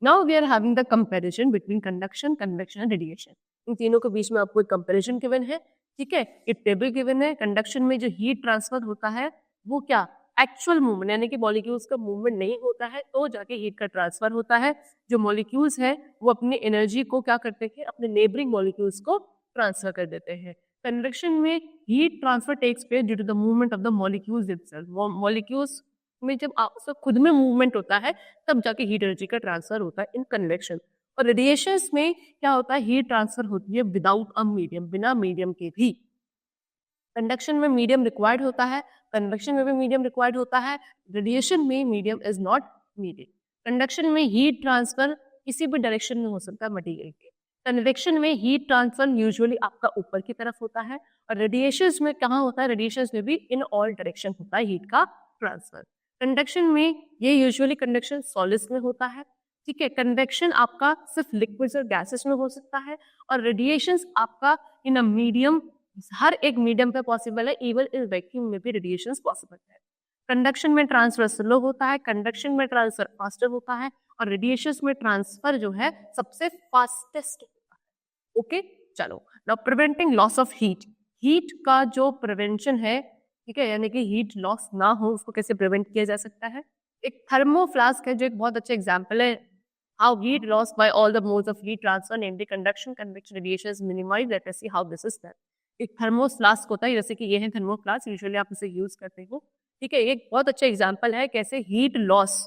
Now we are having the comparison between conduction, convection and radiation. इन तीनों के बीच में आपको एक कंपैरिजन गिवन है, ठीक है, एक टेबल गिवन है, कंडक्शन में जो हीट ट्रांसफर होता है वो क्या एक्चुअल मूवमेंट यानी कि मॉलिक्यूल्स का मूवमेंट नहीं होता है तो जाके हीट का ट्रांसफर होता है। जो मॉलिक्यूल्स है वो अपनी एनर्जी को क्या करते हैं, अपने नेबरिंग मॉलिक्यूल्स को ट्रांसफर कर देते हैं। कन्वेक्शन में heat transfer takes place due to the movement of the molecules itself. Molecules में जब आपस में खुद में मूवमेंट होता है तब जाके हीट एनर्जी का ट्रांसफर होता है इन कन्वेक्शन। और रेडिएशंस में क्या होता है, हीट ट्रांसफर होती है विदाउट अ मीडियम, बिना मीडियम के भी। कंडक्शन में मीडियम रिक्वायर्ड होता है, कन्वेक्शन में भी मीडियम रिक्वायर्ड होता है, रेडिएशन में medium is not needed. Conduction में हीट ट्रांसफर किसी भी डायरेक्शन में हो सकता है मटेरियल के। कन्वेक्शन में हीट ट्रांसफर यूजुअली आपका ऊपर की तरफ होता है और रेडिएशंस में कहाँ होता है, रेडिएशंस में भी इन ऑल डायरेक्शन होता है हीट का ट्रांसफर। कंडक्शन में ये यूजुअली कंडक्शन सॉलिड्स में होता है, ठीक है। कन्वेक्शन आपका सिर्फ लिक्विड्स और गैसेस में हो सकता है और रेडिएशंस आपका इन अ मीडियम, हर एक मीडियम पे पॉसिबल है, इवन इस वैक्यूम में भी रेडिएशंस पॉसिबल है। कंडक्शन में ट्रांसफर स्लो होता है, कंडक्शन में ट्रांसफर फास्टर होता है और रेडिएशंस में ट्रांसफर जो है सबसे फास्टेस्ट होता है। ओके, चलो now preventing loss of heat. Heat का जो प्रिवेंशन है, ठीक है, यानी कि हीट लॉस ना हो उसको कैसे प्रिवेंट किया जा सकता है। एक थर्मो फ्लास्क है जो एक बहुत अच्छा एग्जाम्पल है how heat loss by all the modes of heat transfer, namely conduction, convection, radiation is minimized. Let us see how this is done. एक थर्मोस फ्लास्क होता है, जैसे कि ये है थर्मो फ्लास्क, यूजुअली आप इसे यूज करते हो, ठीक है। एक बहुत अच्छा एग्जांपल है कैसे heat loss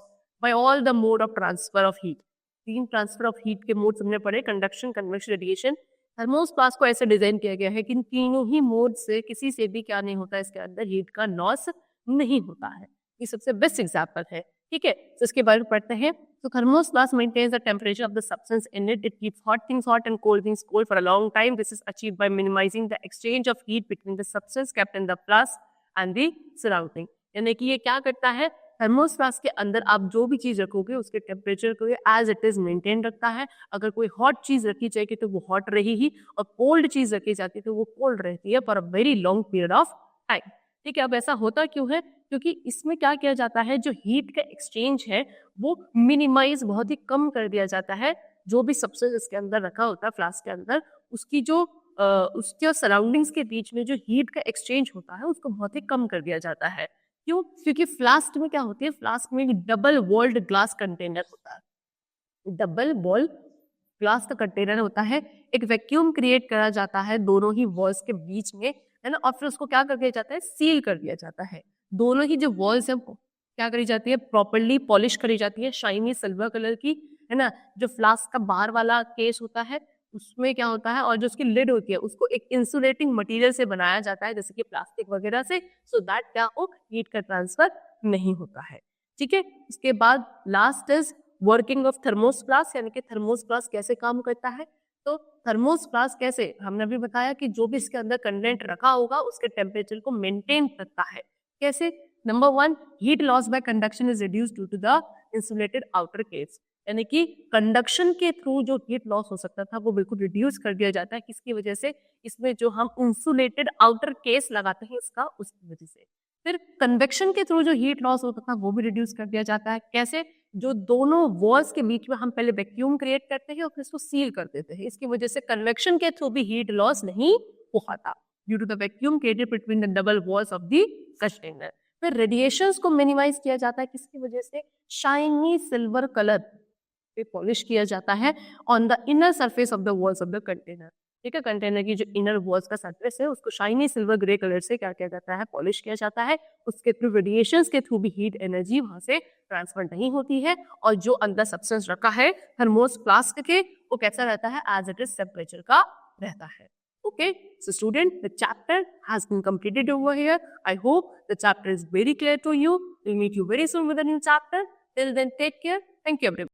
bye all the mode of transfer of heat. तीन ट्रांसफर ऑफ हीट के मोड हमने पढ़े, conduction, convection, radiation. Thermos flask को ऐसे डिजाइन किया गया है कि इन तीनों ही मोड से किसी से भी क्या नहीं होता, इसके अंदर हीट का लॉस नहीं होता है। ये सबसे बेस्ट एग्जाम्पल है, ठीक है। तो इसके बारे में पढ़ते हैं। So thermos flask maintains the temperature of the substance in it. It keeps hot things hot and cold things cold for a long time. This is achieved by minimizing the exchange of heat between the substance kept in the flask and the surrounding. यानी कि ये क्या करता है, thermos flask के अंदर आप जो भी चीज रखोगे उसके टेम्परेचर को एज इट इज मेंटेन रखता है। अगर कोई हॉट चीज रखी जाएगी तो वो हॉट रहेगी और कोल्ड चीज रखी जाती है तो वो कोल्ड रहती है for a very long period of time, ठीक है। अब ऐसा होता क्यों है, क्योंकि इसमें क्या किया जाता है, जो हीट का एक्सचेंज है वो मिनिमाइज, बहुत ही कम कर दिया जाता है। जो भी सब्सटेंस इसके अंदर रखा होता है फ्लास्क के अंदर, उसकी जो उसके सराउंडिंग्स के बीच में जो हीट का एक्सचेंज होता है उसको बहुत ही कम कर दिया जाता है। क्यों, क्योंकि फ्लास्क में क्या होती है, फ्लास्क में डबल वॉल्ड ग्लास कंटेनर होता है। डबल वॉल ग्लास का कंटेनर होता है, एक वैक्यूम क्रिएट करा जाता है दोनों ही वॉल्स के बीच में, है ना, और फिर उसको क्या कर दिया जाता है, सील कर दिया जाता है। दोनों ही जो वॉल्स है क्या करी जाती है, प्रॉपर्ली पॉलिश करी जाती है, शाइनी सिल्वर कलर की, है ना। जो फ्लास्क का बाहर वाला केस होता है उसमें क्या होता है, और जो उसकी लिड होती है उसको एक इंसुलेटिंग मटेरियल से बनाया जाता है, जैसे कि प्लास्टिक वगैरह से, सो दैट क्या हो, हीट का ट्रांसफर नहीं होता है, ठीक है। उसके बाद last is working of thermos flask, यानी कि थर्मोस फ्लास्क कैसे काम करता है। तो थर्मोस फ्लास्क कैसे, हमने अभी बताया कि जो भी इसके अंदर कंटेंट रखा होगा उसके टेम्परेचर को मेंटेन करता है। कैसे, number one, heat loss by conduction is reduced due to the insulated outer case, यानी कि कंडक्शन के थ्रू जो हीट लॉस हो सकता था वो बिल्कुल रिड्यूस कर दिया जाता है। किसकी वजह से, इसमें जो हम इंसुलेटेड आउटर केस लगाते हैं इसका, उसकी वजह से। फिर कन्वेक्शन के थ्रू जो हीट लॉस होता था वो भी रिड्यूस कर दिया जाता है। कैसे, जो दोनों वॉल्स के बीच में हम पहले वैक्यूम क्रिएट करते हैं और फिर इसको सील कर देते हैं, इसकी वजह से कन्वेक्शन के थ्रू भी हीट लॉस नहीं हुआ था due to the vacuum created between the double walls of the container. फिर रेडिएशंस को मिनिमाइज किया जाता है, किसकी वजह से, शाइनी सिल्वर कलर पे पॉलिश किया जाता है on the inner surface of the walls of the container, ठीक है। कंटेनर की जो इनर वॉल्स का सरफेस है उसको शाइनी सिल्वर ग्रे कलर से क्या किया जाता है, पॉलिश किया जाता है। उसके थ्रू रेडिएशंस के थ्रू भी हीट एनर्जी वहां से ट्रांसफर नहीं होती है, और जो अंदर सब्सटेंस रखा है थर्मोस फ्लास्क के, वो कैसा रहता है, एज इट इज टेम्परेचर का रहता है। Okay, so student, the chapter has been completed over here. I hope the chapter is very clear to you. We'll meet you very soon with a new chapter. Till then, take care. Thank you, everyone.